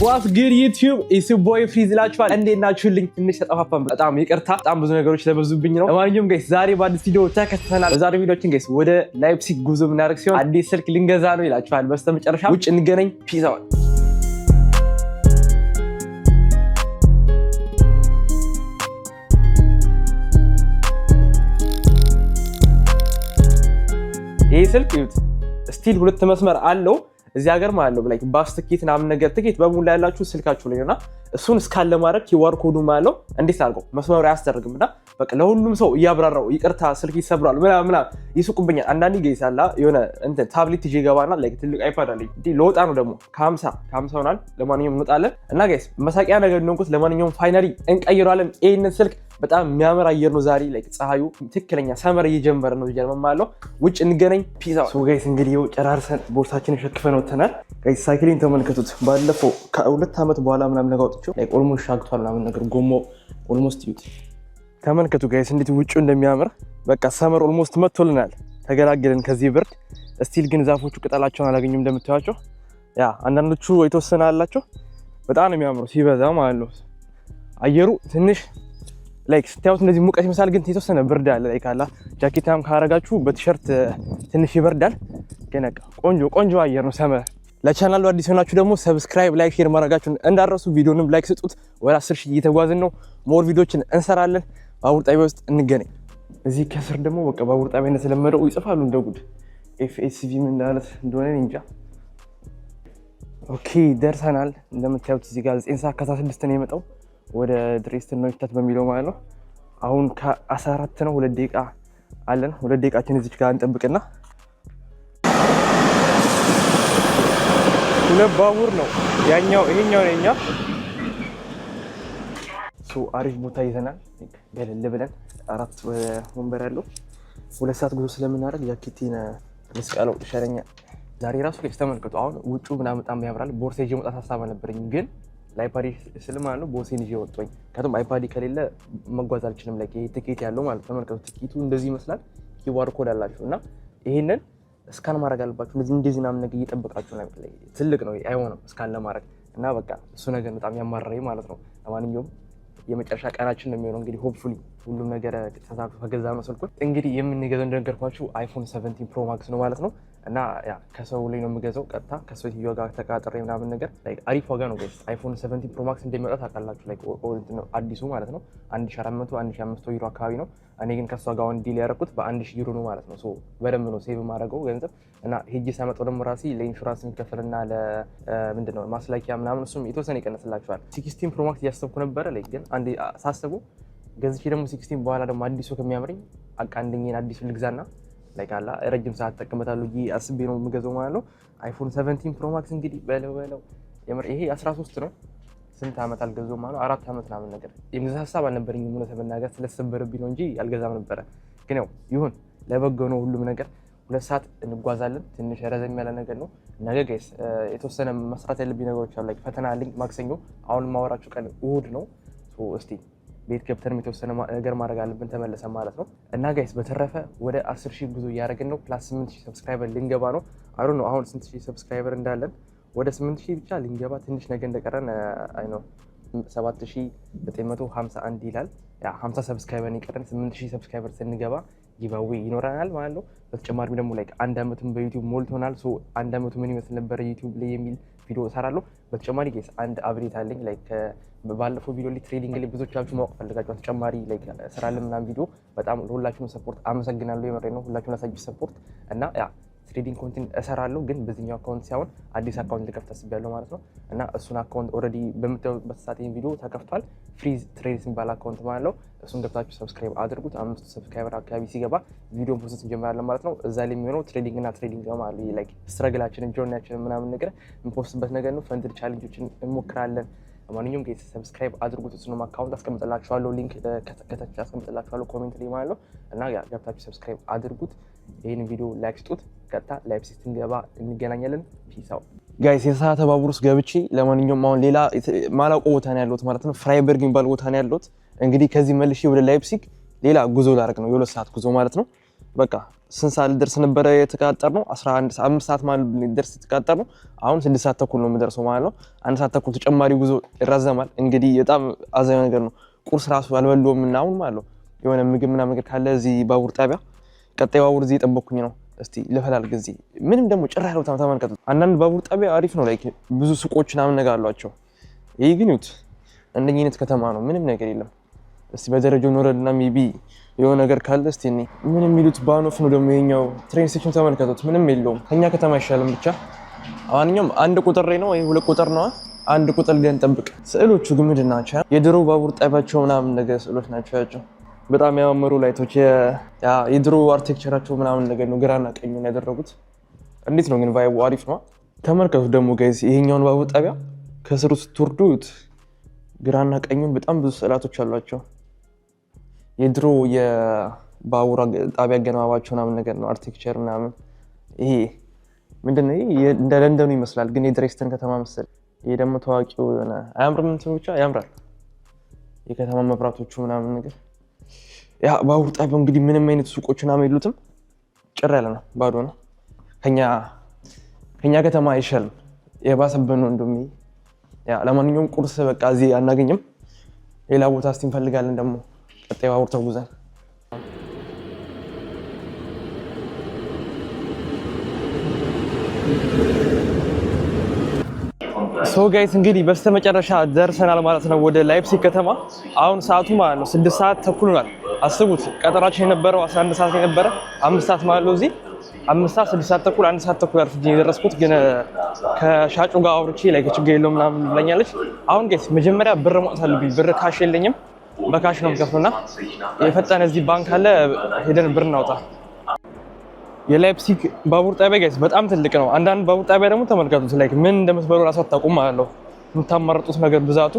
What's good YouTube? It's your boy Freeze ላችኋል እንዴት ናችሁልኝ? ትንሽ ተጠፋፋን በጣም ይቅርታ በጣም ብዙ ነገሮች ለበዙብኝ ነው። ለማንኛውም ጋይስ ዛሬ በአዲስ ቪዲዮ ተከስተናል። በዛሬ ቪዲዮችን ጋይስ ወደ ላይፕሲግ ጉዞ ምናደርግ ሲሆን አዲስ ስልክ ልንገዛ ነው ይላችኋል። በስተመጨረሻ ውጭ እንገናኝ። ፒስ አውት። ይሄ ስልክ ይሁት ስቲል ሁለት መስመር አለው እዚህ ሀገር ማለት ነው። ላይክ ባስ ትኬት ምናምን ነገር ትኬት በሙሉ ያላችሁ ስልካችሁ ላይ ነውና እሱን ስካን ለማድረግ QR ኮዱ ማለት ነው እንዴት አድርገው መስመሩ ያስደርግምና በቃ ለሁሉም ሰው እያብራራው ይቅርታ ስልክ ይሰብራል ምናምን ይሱቁብኛል። አንዳንዴ ገይስ አላ የሆነ እንትን ታብሌት ይዤ ገባና ላይክ ትልቅ አይፓድ አለኝ እንዴ ለወጣ ነው ደግሞ ከ50 ሆናል። ለማንኛውም እንወጣለን እና ጋይስ መሳቂያ ነገር እንደሆንኩት ለማንኛውም ፋይናሊ እንቀይረዋለን ይሄንን ስልክ። በጣም የሚያምር አየር ነው ዛሬ ላይክ ፀሐዩ ትክክለኛ ሰመር እየጀመረ ነው ጀርመን ማለት ነው። ውጭ እንገናኝ። ፒስ አውት። ሶ ጋይስ እንግዲህ ጨራርሰን ቦርሳችንን ሸክፈን ወተናል። ጋይስ ሳይክሊን ተመልከቱት። ባለፈው ከ2 ዓመት በኋላ ምናምን ነገር አውጥቼው ላይክ ኦልሞስት ሻግቷል ምናምን ነገር ጎሞ ኦልሞስት ይዩት ተመልከቱ ጋይስ እንዴት ውጭው እንደሚያምር። በቃ ሰመር ኦልሞስት መጥቶልናል። ተገላገልን ከዚህ ብርድ። ስቲል ግን ዛፎቹ ቅጠላቸውን አላገኙም እንደምታዩቸው። ያ አንዳንዶቹ የተወሰነ አላቸው። በጣም ነው የሚያምሩ ሲበዛ ማለት ነው። አየሩ ትንሽ ላይክ ስታዩት እንደዚህ ሙቀት ይመስላል ግን የተወሰነ ብርድ አለ። ላይክ አላ ጃኬታም ካረጋችሁ በቲሸርት ትንሽ ይበርዳል። ግን ቆንጆ አየር ነው ሰመር። ለቻናሉ አዲስ ሆናችሁ ደግሞ ሰብስክራይብ፣ ላይክ፣ ሼር ማድረጋችሁን እንዳረሱ። ቪዲዮንም ላይክ ስጡት። ወደ 10,000 እየተጓዝን ነው። ሞር ቪዲዮችን እንሰራለን። ባቡር ጣቢያ ውስጥ እንገናኝ። እዚህ ከስር ደግሞ በቃ ባቡር ጣቢያ እንደተለመደው ይጽፋሉ እንደ ጉድ FSV ምን ማለት እንደሆነ እንጃ። ኦኬ ደርሰናል። እንደምታዩት እዚህ ጋር 9:16 ነው የመጣው ወደ ድሬስትን ነው ይታት በሚለው ማለት ነው። አሁን ከ14 ነው 2 ደቂቃ አለን። 2 ደቂቃችን እዚህ ጋር እንጠብቅና ሁለት ባቡር ነው ያኛው ይሄኛው ነኛ። አሪፍ ቦታ ይዘናል። ገለል ብለን 4 ወንበር ያለው 2 ሰዓት ጉዞ ስለምናደርግ ጃኬቴን መስቀለው ይሻለኛል። ዛሬ ራሱ ተመልከቱ። አሁን ውጩ ምናምን በጣም ያምራል። ቦርሳ ይዤ መውጣት ሀሳብ ነበረኝ ግን ለአይፓዲ ስለማን ነው ቦርሴን ይዤ ወጥቶኝ። ከቶም አይፓዲ ከሌለ መጓዝ አልችልም። ላይክ ይሄ ትኬት ያለው ማለት ተመልከቱ። ትኬቱ እንደዚህ ይመስላል። QR ኮድ አላችሁ እና ይሄንን ስካን ማድረግ አለባችሁ። እንደዚህ ምናምን ነገር እየጠበቃችሁ ነው። ትልቅ ነው አይሆንም ስካን ለማድረግ እና በቃ እሱ ነገር በጣም ያማራኝ ማለት ነው። ለማንኛውም የመጨረሻ ቀናችን ነው የሚሆነው እንግዲህ ሆፕፉሊ ሁሉም ነገር ተሳክቶ ከገዛ ነው ስልኩን እንግዲህ የምንገዛው እንደነገርኳችሁ iPhone 17 Pro Max ነው ማለት ነው። እና ያ ከሰው ላይ ነው የምገዛው ቀጥታ ከሰው ይዮ ጋር ተቃጥሬ ምናምን ነገር ላይክ አሪፍ ዋጋ ነው ጋይስ። iPhone 17 Pro Max እንደሚመጣ ታውቃላችሁ ላይክ አዲሱ ማለት ነው 1400 1500 ዩሮ አካባቢ ነው። እኔ ግን ከሷ ጋር ዲል ያደረኩት በ1000 ዩሮ ነው ማለት ነው። ሶ በደንብ ነው ሴቭ ማድረገው ገንዘብ እና ሄጄ ሳመጣው ደግሞ ራሴ ለኢንሹራንስ የሚከፈልና ለምንድነው ማስላኪያ ምናምን እሱም የተወሰነ ይቀንስላችኋል። 16 Pro Max እያሰብኩ ነበረ ላይክ ግን አንዴ ሳስበው ገዝቼ ደግሞ 16 በኋላ ደግሞ አዲሱ ከሚያምረኝ አቃንደኝን አዲሱ ልግዛና ላይክ አላ ረጅም ሰዓት ተቀምጣለሁ አስቤ ነው የምገዛው ማለት ነው። iPhone 17 Pro Max እንግዲህ በለው የምር ይሄ 13 ነው። ስንት ዓመት አልገዛውም ማለት 4 ዓመት ምናምን ነገር የምገዛ ሀሳብ አልነበረኝም እውነት ለመናገር ስለተሰበረብኝ ነው እንጂ አልገዛም ነበረ። ግን ያው ይሁን ለበጎ ነው ሁሉም ነገር። 2 ሰዓት እንጓዛለን። ትንሽ ረዘም ያለ ነገር ነው። ነገ ጋይስ የተወሰነ መስራት ያለብኝ ነገሮች አሉ። ላይክ ፈተና አለኝ ማክሰኞ። አሁን ማወራችሁ ቀን እሁድ ነው። እስቲ ቤት ገብተን የተወሰነ ነገር ማድረግ አለብን ተመለሰን ማለት ነው። እና ጋይስ በተረፈ ወደ 10,000 ጉዞ እያደረግን ነው። ፕላስ 8,000 ሰብስክራይበር ልንገባ ነው። አሩ ነው አሁን ስንት ሺህ ሰብስክራይበር እንዳለን ወደ 8,000 ብቻ ልንገባ ትንሽ ነገር እንደቀረን አይ ነው 7,951 ይላል። ያ 50 ሰብስክራይበር ይቀረን 8,000 ሰብስክራይበር ስንገባ ጊቫዌ ይኖረናል ማለት ነው። በተጨማሪም ደግሞ ላይክ 1 ዓመቱን በዩቲዩብ ሞልቶናል። ሶ 1 ዓመቱ ምን ይመስል ነበር ዩቲዩብ ላይ የሚል ቪዲዮ እሰራለሁ። በተጨማሪ ጋይስ አንድ አፕዴት አለኝ። ላይክ ባለፈው ቪዲዮ ላይ ትሬዲንግ ላይ ብዙዎቻችሁ ማወቅ ፈልጋችሁ ተጨማሪ ላይክ እሰራለሁ ምናምን ቪዲዮ በጣም ለሁላችሁም ሰፖርት አመሰግናለሁ። የመረኝ ነው ሁላችሁም ላሳያችሁ ሰፖርት እና ያ ትሬዲንግ ኮንቴንት እሰራለሁ ግን በዚህኛው አካውንት ሳይሆን አዲስ አካውንት ልከፍት አስቤያለሁ ማለት ነው። እና እሱን አካውንት ኦልሬዲ በምታዩበት ሰዓት ይሄን ቪዲዮ ተከፍቷል። ፍሪዝ ትሬድስ የሚባል አካውንት ማለት ነው። እሱን ገብታችሁ ሰብስክራይብ አድርጉት። 5 ሰብስክራይበር አካባቢ ሲገባ ቪዲዮ ፕሮሰስ እንጀምራለን ማለት ነው። እዛ ላይ የሚሆነው ትሬዲንግ ማለት ነው። ላይክ ስትራግላችንን ጆርኒያችንን ምናምን ነገር የምንፖስትበት ነገር ነው። ፈንድድ ቻሌንጆችን እንሞክራለን። ለማንኛውም ጋይስ ሰብስክራይብ አድርጉት። እሱንም አካውንት አስቀምጥላችኋለሁ ሊንክ ከታች አስቀምጥላችኋለሁ ኮሜንት ላይ ማለት ነው። እና ገብታችሁ ሰብስክራይብ አድርጉት። ይሄን ቪዲዮ ላይክ ስጡት። ቀጥታ ላይፕሲግ ስንገባ እንገናኛለን። ፒስ አውት ጋይስ። የሰዓት ባቡር ውስጥ ገብቼ ለማንኛውም አሁን ሌላ ማላውቀው ቦታ ነው ያለሁት ማለት ነው። ፍራይበርግ የሚባል ቦታ ነው ያለሁት። እንግዲህ ከዚህ መልሼ ወደ ላይፕሲግ ሌላ ጉዞ ላደርግ ነው የ2 ሰዓት ጉዞ ማለት ነው። በቃ ስንት ሰዓት ልደርስ ነበረ የተቃጠርነው? 11 ሰዓት 5 ሰዓት ማለት ልደርስ የተቃጠርነው አሁን 6 ሰዓት ተኩል ነው የምደርሰው ማለት ነው። 1 ሰዓት ተኩል ተጨማሪ ጉዞ ይራዘማል። እንግዲህ በጣም አዛኝ ነገር ነው። ቁርስ ራሱ አልበላሁም እና አሁን ማለት ነው የሆነ ምግብ ምናምን ነገር ካለ እዚህ ባቡር ጣቢያ ቀጣይ ባቡር እዚህ እየጠበኩኝ ነው። እስቲ ልፈላልግ እዚህ ምንም ደግሞ ጭራ ያለው ተመልከቱ። አንዳንድ ባቡር ጣቢያ አሪፍ ነው ላይክ ብዙ ሱቆች ምናምን ነገር አሏቸው። ይሄ ግን ይሁት እንደኛ አይነት ከተማ ነው ምንም ነገር የለም። እስቲ በደረጃው ኖረና ሜቢ የሆነ ነገር ካለ እስቲ እኔ ምን የሚሉት ባኖፍ ነው ደግሞ የኛው ትሬን ስቴሽን ተመልከቱት። ምንም የለውም። ከኛ ከተማ ይሻላል ብቻ። አሁንኛም አንድ ቁጥር ላይ ነው ወይ 2 ቁጥር ነው። አንድ ቁጥር ላይ እንጠብቅ። ስዕሎቹ ግን ምንድን ናቸው? የድሮ ባቡር ጣቢያቸው ምናምን ነገር ስዕሎች ናቸው ያቸው። በጣም ያማምሩ ላይቶች የድሮ አርኪቴክቸራቸው ምናምን ነገር ነው። ግራና ቀኙን ያደረጉት እንዴት ነው ግን ቫይቡ አሪፍ ነው። ተመልከቱ ደግሞ ጋይስ ይሄኛውን ባቡር ጣቢያ ከስሩ ስትወርዱት ግራና ቀኙን በጣም ብዙ ስዕላቶች አሏቸው። የድሮ የባቡር ጣቢያ አገነባባቸው ምናምን ነገር ነው። አርኪቴክቸር ምናምን ይሄ ምንድነው? ይሄ እንደ ለንደኑ ይመስላል ግን የድሬስተን ከተማ መሰል። ይሄ ደግሞ ታዋቂው የሆነ አያምርም? እንትን ብቻ ያምራል። የከተማ መብራቶቹ ምናምን ነገር ያ ባቡር ጣቢያው እንግዲህ ምንም አይነት ሱቆች ምናምን የሉትም። ጭር ያለ ነው፣ ባዶ ነው። ከኛ ከተማ አይሻልም፣ የባሰብን ነው እንደውም። ያ ለማንኛውም ቁርስ በቃ እዚህ አናገኝም፣ ሌላ ቦታ እስቲ እንፈልጋለን ደግሞ ቀጣይ ባቡር ተጉዘን። ሶ ጋይስ እንግዲህ በስተመጨረሻ ደርሰናል ማለት ነው ወደ ላይፕሲግ ከተማ። አሁን ሰዓቱ ማለት ነው 6 ሰዓት ተኩል ሆኗል። አስቡት ቀጠራችን የነበረው 11 ሰዓት የነበረ 5 ሰዓት ማለት ነው። እዚህ 5 ሰዓት 6 ሰዓት ተኩል 1 ሰዓት ተኩል አርፍጄ የደረስኩት ግን ከሻጩ ጋር አውርቼ ላይ ችግር የለውም ምናምን ብላኛለች። አሁን ጋይስ መጀመሪያ ብር ማውጣት አለብኝ። ብር ካሽ የለኝም፣ በካሽ ነው የምከፍለውና የፈጠነ እዚህ ባንክ አለ ሄደን ብር እናውጣ። የላይፕሲግ ባቡር ጣቢያ ጋይስ በጣም ትልቅ ነው። አንዳንድ ባቡር ጣቢያ ደግሞ ተመልከቱት ላይክ ምን እንደምትበሉ ራሱ አታውቁም ማለት ነው። የምታማርጡት ነገር ብዛቱ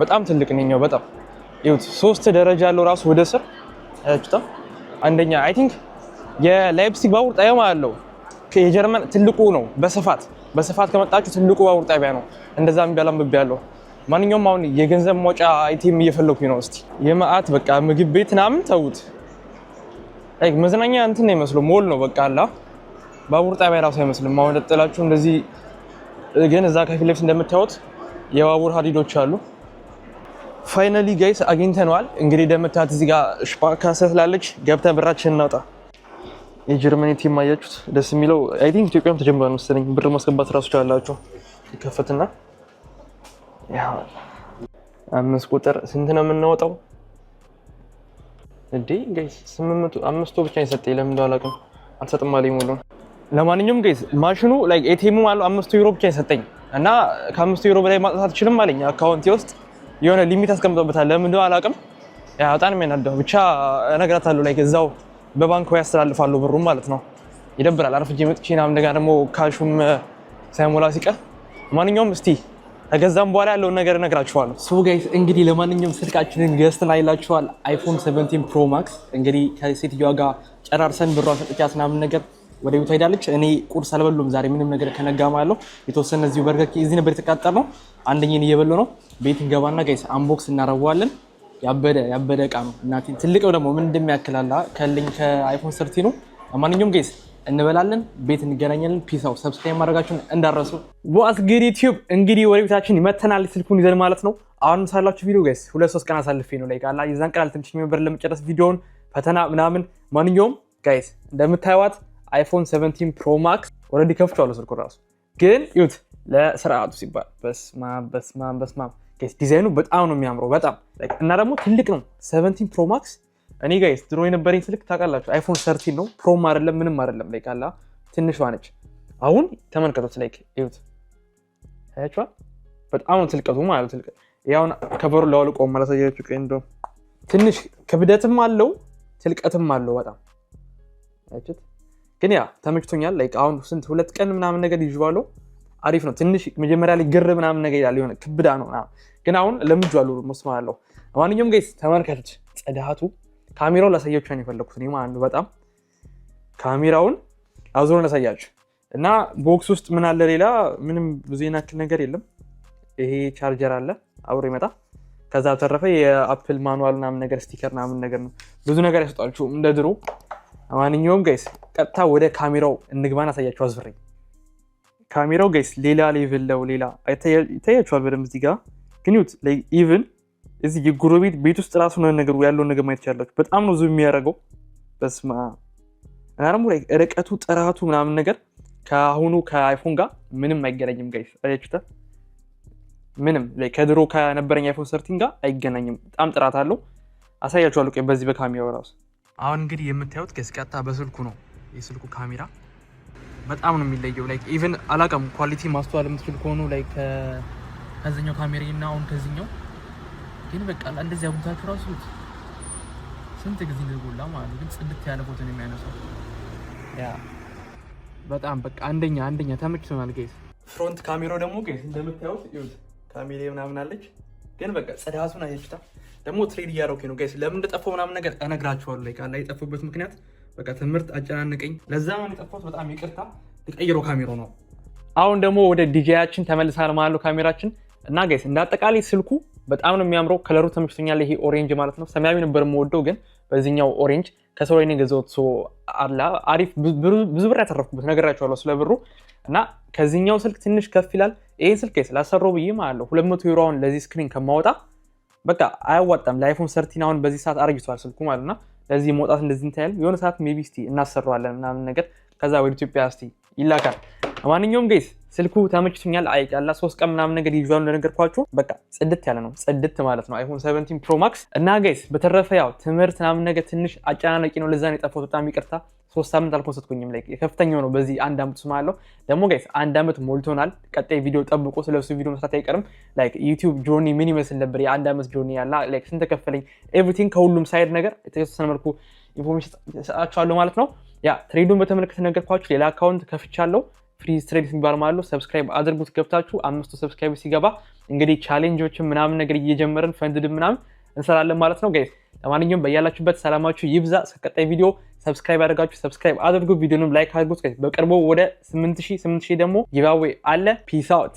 በጣም ትልቅ ነው። በጣም ይሁት 3 ደረጃ ያለው ራሱ ወደ ስር አያችሁታ። አንደኛ አይ ቲንክ የላይፕሲግ ባቡር ጣቢያ ማለት ነው የጀርመን ትልቁ ነው በስፋት ከመጣችሁ ትልቁ ባቡር ጣቢያ ነው። እንደዛ የሚባላም ያለው ማንኛውም አሁን የገንዘብ ማውጫ አይቴም እየፈለኩኝ ነው። እስቲ የማአት በቃ ምግብ ቤት ምናምን ተውት። ላይክ መዝናኛ እንትን ነው የሚመስለው ሞል ነው በቃ አላ ባቡር ጣቢያ ራሱ አይመስልም። አሁን ተጥላችሁ እንደዚህ ግን እዛ ከፊት ለፊት እንደምታዩት የባቡር ሀዲዶች አሉ። ፋይናሊ ጋይስ አግኝተነዋል። እንግዲህ እንደምታዩት እዚህ ጋር ስፓርካሰ ስላለች ገብተን ብራችንን እናውጣ። የጀርመኒ ቲም አያችሁት ደስ የሚለው አይ ቲንክ ኢትዮጵያም ተጀምሯል መሰለኝ። ብር ማስገባት ራሱ ቻላችሁ ይከፈትና ያው 5 ቁጥር ስንት ነው የምናወጣው እንዴ ጋይስ? 500 ብቻ ይሰጠኝ ለምን እንደው አላውቅም። አልሰጥም አለኝ ሙሉ። ለማንኛውም ጋይስ ማሽኑ ላይክ ኤቲኤሙ ማለት 5 ዩሮ ብቻ ይሰጠኝ እና ከ5 ዩሮ በላይ ማውጣት አትችልም አለኝ። አካውንቴ ውስጥ የሆነ ሊሚት አስቀምጦበታል ለምን እንደው አላውቅም። ያ በጣም የሚያናደው ብቻ እነግራታለሁ ላይክ እዛው በባንክ ወይ ያስተላልፋሉ ብሩ ማለት ነው። ይደብራል። አርፍጄ መጥቼ ምናምን እንደገና ደግሞ ካሹም ሳይሞላ ሲቀር። ማንኛውም እስቲ ከገዛም በኋላ ያለውን ነገር እነግራችኋለሁ። ሶ ጋይስ እንግዲህ ለማንኛውም ስልካችንን ገዝተን አይላችኋል አይፎን 17 ፕሮ ማክስ። እንግዲህ ከሴትዮዋ ጋር ጨራርሰን ብሯን ሰጥቻት ምናምን ነገር ወደ ቤቷ ሄዳለች። እኔ ቁርስ አልበሉም ዛሬ ምንም ነገር ከነጋማ አለው የተወሰነ እዚሁ በርገር እዚህ ነበር የተቃጠልነው። አንደኛን እየበላሁ ነው። ቤት እንገባና ጋይስ አንቦክስ እናረዋለን። ያበደ እቃ ነው እናቴ። ትልቅ ደግሞ ምን እንደሚያክላላ ከልኝ ከአይፎን 13 ነው። ለማንኛውም ጋይስ እንበላለን፣ ቤት እንገናኛለን። ፒስ አውት። ሰብስክራይብ ማድረጋችሁን እንዳረሱ። ዋስ ግድ ዩቲዩብ እንግዲህ ወደ ቤታችን ይመተናል ስልኩን ይዘን ማለት ነው። አሁን ሳላችሁ ቪዲዮ ጋይስ 2-3 ቀን አሳልፌ ነው ላይ ቃላ የዛን ቀን አልተመቸኝም ነበር ለመጨረስ ቪዲዮውን ፈተና ምናምን። ማንኛውም ጋይስ እንደምታዩት አይፎን 17 ፕሮ ማክስ ኦልሬዲ ከፍቷል ስልኩ ራሱ ግን ይሁት ለስርዓቱ ሲባል በስማ ጋይስ ዲዛይኑ በጣም ነው የሚያምረው በጣም እና ደግሞ ትልቅ ነው 17 ፕሮ ማክስ። እኔ ጋይስ ድሮ የነበረኝ ስልክ ታውቃላችሁ አይፎን 13 ነው ፕሮም አይደለም ምንም አይደለም ላይ ቃላ ትንሿ ነች። አሁን ተመልከቱት ላይክ ይሁት አያችኋል በጣም ነው ትልቀቱ ማለት ትልቅ ያው ከበሩ ለዋልቆም ማለት ያያችሁ ከእንዶ ትንሽ ክብደትም አለው ትልቀትም አለው በጣም አያችሁት። ግን ያ ተመችቶኛል ላይክ አሁን ስንት 2 ቀን ምናምን ነገር ይዤዋለሁ አሪፍ ነው። ትንሽ መጀመሪያ ላይ ግር ምናምን ነገር ይላል የሆነ ክብዳ ነው ግን አሁን ለምጄዋለሁ መስማለሁ። ማንኛውም ጋይስ ተመልከቱት ጽዳቱ። ካሜራውን ላሳያችሁ ነው የፈለኩት እኔ ማለት ነው። በጣም ካሜራውን አዙሮ ላሳያችሁ እና ቦክስ ውስጥ ምን አለ ሌላ ምንም ብዙ የናክል ነገር የለም። ይሄ ቻርጀር አለ አብሮ ይመጣ። ከዛ ተረፈ የአፕል ማኑዋል ምናምን ነገር ስቲከር ምናምን ነገር ነው። ብዙ ነገር ያስጣልችሁ እንደ ድሮ። ማንኛውም ጋይስ ቀጥታ ወደ ካሜራው እንግባና አሳያችሁ አዝፍሬ ካሜራው ጋይስ ሌላ ሌቭል ነው ሌላ አይታያችኋል በደንብ እዚህ ጋር ግን ይሁት ላይክ ኢቭን እዚህ የጎረቤት ቤት ውስጥ ራሱ ነው ነገር ያለው ነገር ማየት ይችላልችሁ በጣም ነው ዙም የሚያደርገው በስማ እና ደግሞ ላይክ ርቀቱ ጥራቱ ምናምን ነገር ከአሁኑ ከአይፎን ጋር ምንም አይገናኝም ጋይስ አያችሁታ ምንም ላይክ ከድሮ ከነበረኝ አይፎን 13 ጋር አይገናኝም በጣም ጥራት አለው አሳያችኋለሁ ቆይ በዚህ በካሜራው ራሱ አሁን እንግዲህ የምታዩት ጋይስ ቀጥታ በስልኩ ነው የስልኩ ካሜራ በጣም ነው የሚለየው ላይክ ኢቭን አላቀም ኳሊቲ ማስተዋል የምትችል ከሆኑ ላይክ ከዛኛው ካሜራና አሁን ከዚህኛው ግን በቃ እንደዚህ አቡታችሁ ራሱ ስንት ጊዜ እንደጎላ ማለት ግን ጽድት ያለ ፎቶ ነው የሚያነሳው ያ በጣም በቃ አንደኛ ተመችቶናል ጋይስ ፍሮንት ካሜራው ደግሞ ጋይስ እንደምታዩት ይሁት ካሜራ ምናምን አለች ግን በቃ ጽዳቱን አየችታ ደግሞ ትሬድ እያደረኩኝ ነው ጋይስ ለምን እንደጠፋው ምናምን ነገር እነግራችኋለሁ ላይክ አላ የጠፋበት ምክንያት በቃ ትምህርት አጨናነቀኝ ለዛ ነው የጠፋሁት በጣም ይቅርታ ልቀይረው ካሜራው ነው አሁን ደግሞ ወደ ዲጂያችን ተመልሰናል ማለት ነው ካሜራችን እና ጋይስ እንዳጠቃላይ ስልኩ በጣም ነው የሚያምረው ከለሩ ተመችቶኛል ይሄ ኦሬንጅ ማለት ነው ሰማያዊ ነበር የምወደው ግን በዚህኛው ኦሬንጅ ከሰው ላይ ነው የገዛሁት ሶ አላ አሪፍ ብዙ ብር ያተረፍኩበት ነገራችኋለሁ ስለብሩ እና ከዚህኛው ስልክ ትንሽ ከፍ ይላል ይሄን ስልክ ጋይስ ላሰራው ብዬ ማለት ነው 200 ዩሮ አሁን ለዚህ ስክሪን ከማወጣ በቃ አያዋጣም ለአይፎን 13 አሁን በዚህ ሰዓት አርጅቷል ስልኩ ማለትና ለዚህ መውጣት እንደዚህ እንታያል የሆነ ሰዓት ሜቢ እስቲ እናሰራዋለን ምናምን ነገር ከዛ ወደ ኢትዮጵያ እስቲ ይላካል ማንኛውም ጋይስ ስልኩ ተመችቶኛል አይቃላ 3 ቀን ምናምን ነገር ይዟል እንደነገርኳችሁ በቃ ጽድት ያለ ነው ጽድት ማለት ነው አይፎን 17 ፕሮ ማክስ እና ጋይስ በተረፈ ያው ትምህርት ምናምን ነገር ትንሽ አጨናናቂ ነው ለዛ ነው የጠፋሁት በጣም ይቅርታ 3 ሳምንት አልፖስትኩኝም ላይክ የከፍተኛው ነው በዚህ አንድ አመት ማለት ደግሞ ጋይስ አንድ አመት ሞልቶናል ቀጣይ ቪዲዮ ጠብቆ ስለሱ ቪዲዮ መስራት አይቀርም ላይክ ዩቲዩብ ጆርኒ ምን ይመስል ነበር የአንድ አመት ጆርኒ ያላ ላይክ ስንት ተከፈለኝ ኤቭሪቲንግ ከሁሉም ሳይድ ነገር የተወሰነ መልኩ ኢንፎርሜሽን ሰጣችኋለሁ ማለት ነው ያ ትሬዱን በተመለከተ ነገርኳችሁ ሌላ አካውንት ከፍቻለሁ ፍሪ ትሬድ ሲባል ማለት ነው ሰብስክራይብ አድርጉት ገብታችሁ 500 ሰብስክራይብ ሲገባ እንግዲህ ቻሌንጆችን ምናምን ነገር እየጀመርን ፈንድድ ምናምን እንሰራለን ማለት ነው ጋይስ ለማንኛውም በያላችሁበት ሰላማችሁ ይብዛ እስከቀጣይ ቪዲዮ ሰብስክራይብ አድርጋችሁ ሰብስክራይብ አድርጉ ቪዲዮንም ላይክ አድርጉት ጋይስ በቅርቡ ወደ 8000 ደግሞ ጊቫዌ አለ ፒስ አውት